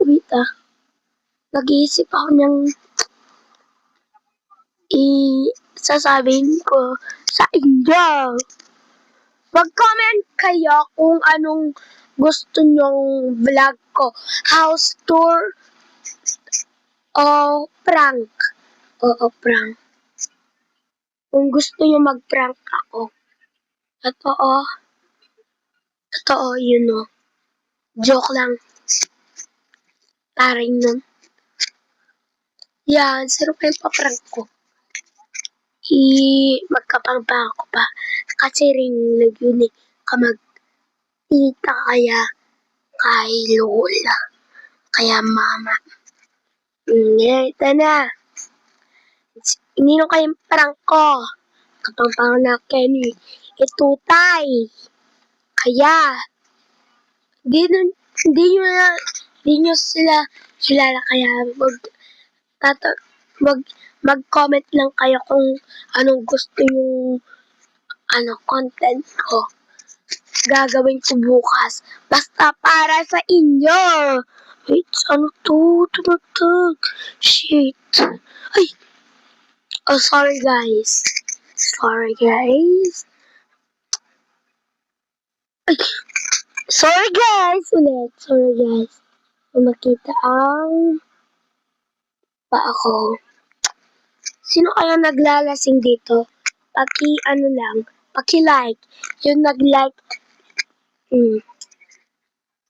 Wait nag-iisip ako ng sasabihin ko sa inyo. Mag-comment kayo kung anong gusto nyong vlog ko. House tour o prank. Oo, prank. Kung gusto nyo mag-prank ako. Totoo, yun o. Joke lang. Taring nun. Yan, sino kayo pa-prank ko? Magkapangpa ako pa. Kasi rin yun kamag-tita kaya kay lola. Kaya mama. Ito na. Nino kayong prank ko? Kapangpang na Kenny. Itutay. Kaya, hindi nyo sila kaya mag-comment lang kayo kung anong gusto yung content ko. Gagawin ko bukas. Basta para sa inyo. Wait, ano to? Shit. Ay. Oh, sorry guys. Ay. Sorry guys. Ulit. Sorry guys. Kung makita ang pa ako. Sino kaya naglalasing dito? Paki-like. Yung nag-like.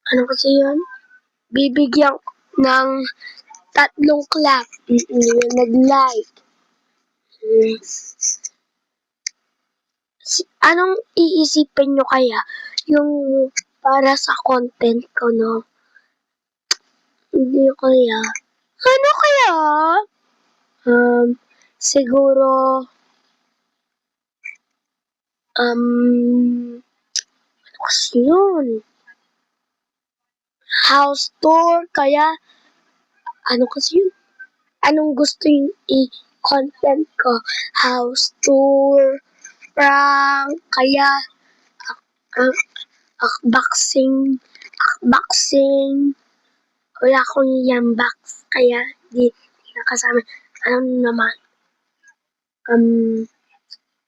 Ano kasi yun? Bibigyan ng 3 clap. Yung nag-like. Anong iisipin nyo kaya? Yung para sa content ko, no? Hindi kaya. Ano kaya? Siguro, ano kasi yun? House tour, kaya, ano kasi yun? Anong gusto yung i-content ko? House tour, prank, kaya, boxing, wala akong yung box, kaya, di nakasama. Ano naman?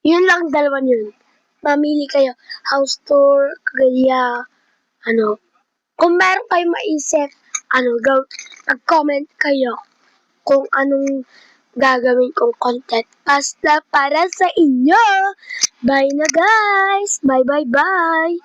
Yun lang, 2 yun. Mamili kayo. House tour, kaya, kung meron kayong maisip, mag-comment kayo kung anong gagawin kong content. Basta para sa inyo. Bye na guys. Bye. Bye.